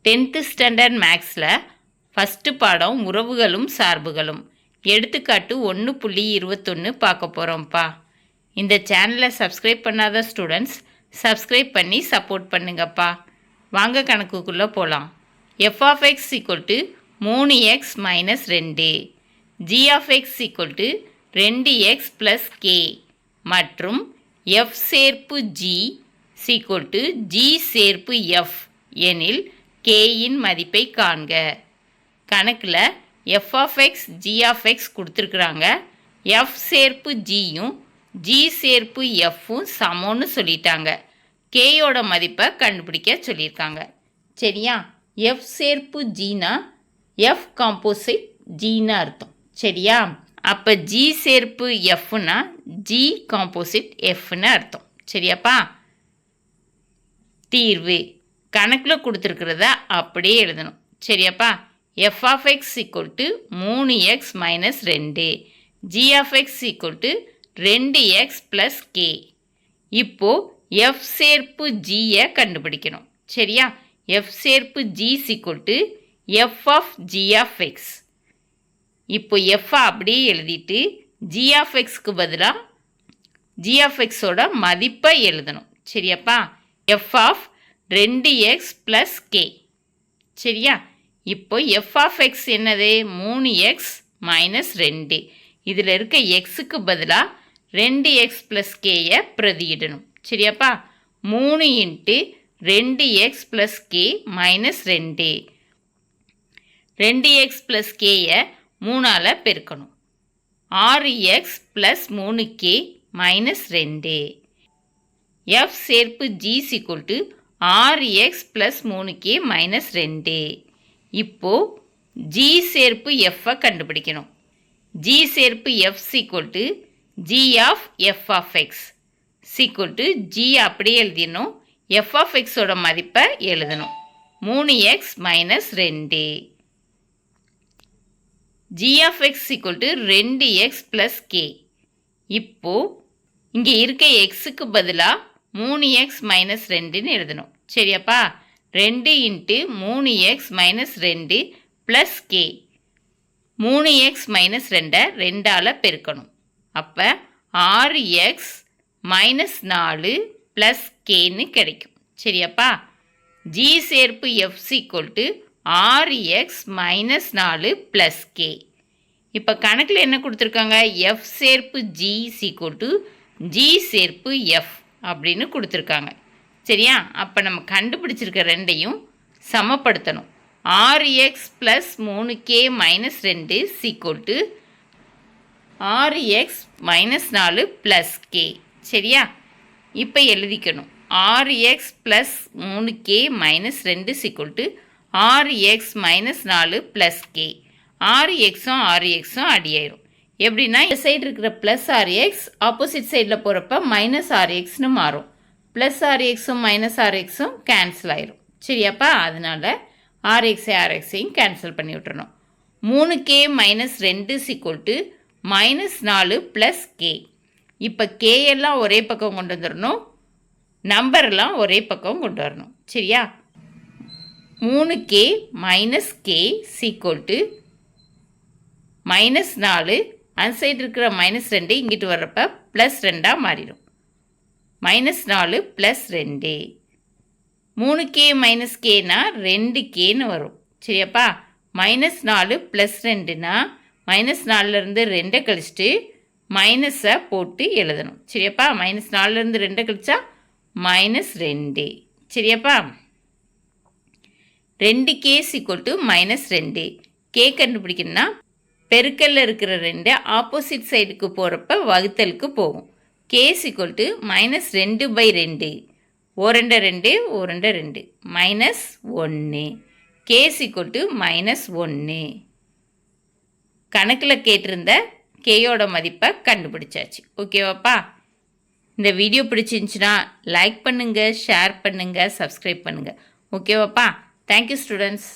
10th standard மேக்ஸில் first பாடம் உறவுகளும் சார்புகளும் எடுத்துக்காட்டு 1.21 பார்க்க போகிறோம்ப்பா. இந்த சேனலை சப்ஸ்கிரைப் பண்ணாத ஸ்டூடெண்ட்ஸ் சப்ஸ்கிரைப் பண்ணி சப்போர்ட் பண்ணுங்கப்பா. வாங்க கணக்குக்குள்ளே போகலாம். f of x = 3x - 2, g of x = 2x + k மற்றும் f சேர்ப்பு g = g சேர்ப்பு f எனில் k இன் மதிப்பை காண்க. கணக்கில் f of x g of x கொடுத்துருக்குறாங்க. f சேர்ப்பு gயும் g சேர்ப்பு fவும் சமம்னு சொல்லிட்டாங்க. kயோட மதிப்பை கண்டுபிடிக்க சொல்லியிருக்காங்க. சரியா? f சேர்ப்பு gனா f காம்போசிட் gன்னு அர்த்தம். சரியா? அப்போ g சேர்ப்பு fனா g காம்போசிட் fன்னு அர்த்தம். சரியாப்பா? தீர்வு கணக்கில் கொடுத்துருக்கிறத அப்படியே எழுதணும். சரியாப்பா? f of x = 3x - 2, g of x = 2x + k. இப்போ f சேர்ப்பு gயை கண்டுபிடிக்கணும். சரியா? f சேர்ப்பு g = f of g of x. இப்போ f அப்படியே எழுதிட்டு g of xக்கு பதிலாக g of xோட மதிப்பை எழுதணும். சரியாப்பா? f of 2x + k. சரியா? இப்போ f of x என்னது? 3x - 2. இதில் இருக்க xக்கு பதிலாக 2x + kயை பிரதியிடணும். சரியாப்பா? 3 × 2x + k - 2. 2x + kயை 3ஆல் பெருக்கணும். 6x + 3k - 2. f சேர்ப்பு g = 6x + 3k - 2. இப்போ g சேர்ப்பு f கண்டுபிடிக்கணும். g சேர்ப்பு f = g of f of x = g அப்படியே எழுதிடணும். f of x ஓட மதிப்பை எழுதணும். 3x - 2. g of x = 2x + k. இப்போ இங்கே இருக்க xக்கு பதிலாக 3x - 2ன்னு எழுதணும். சரியாப்பா? 2 × 3x - 2 + k. 3x - 2ஐ 2ஆல் பெருக்கணும். அப்போ 6x - 4 + kன்னு கிடைக்கும். சரியாப்பா? g சேர்ப்பு f = 6x - 4 + k. இப்போ கணக்கில் என்ன கொடுத்துருக்காங்க? f சேர்ப்பு g = g சேர்ப்பு f அப்படின்னு கொடுத்துருக்காங்க. சரியா? அப்போ நம்ம கண்டுபிடிச்சிருக்க ரெண்டையும் சமப்படுத்தணும். 6x + 3k - 2 = 6x - 4 + k. சரியா? இப்போ எழுதிக்கணும். 6x + 3k - 2 = 6x - 4 + k. 6xம் 6xம் அடியாயிரும். எப்படின்னா இந்த சைடு இருக்கிற +6x ஆப்போசிட் சைடில் போகிறப்ப -6xன்னு மாறும். +6xம் -6xம் கேன்சல் ஆயிரும். சரியாப்பா? அதனால 6xையும் கேன்சல் பண்ணி விட்டுறணும். 3k - 2 = -4 + k. இப்போ k எல்லாம் ஒரே பக்கம் கொண்டு வந்துடணும். நம்பர்லாம் ஒரே பக்கம் கொண்டு வரணும். சரியா? 3k - k = -4. அந்த சைடு இருக்கிற -2 இங்கிட்டு வர்றப்ப +2ஆக மாறிடும். -4 + 2. 3k - kனா 2kன்னு வரும். சரியாப்பா? -4 + 2னா -4லேருந்து 2 கழிச்சிட்டு மைனஸை போட்டு எழுதணும். சரியாப்பா? -4லேருந்து 2 கழிச்சா -2. சரியாப்பா? 2k = -2. k கண்டுபிடிக்கணும்னா பெருக்கல்ல இருக்கிற 2 ஆப்போசிட் சைடுக்கு போகிறப்ப வகுத்தலுக்கு போகும். k = -2/2. 2 2 2 2 -1. k = -1. கணக்கில் கேட்டிருந்த கேயோட மதிப்பை கண்டுபிடிச்சாச்சு. ஓகேவாப்பா? இந்த வீடியோ பிடிச்சிருந்துச்சுன்னா லைக் பண்ணுங்கள், ஷேர் பண்ணுங்கள், சப்ஸ்கிரைப் பண்ணுங்கள். ஓகேவாப்பா? Thank you students.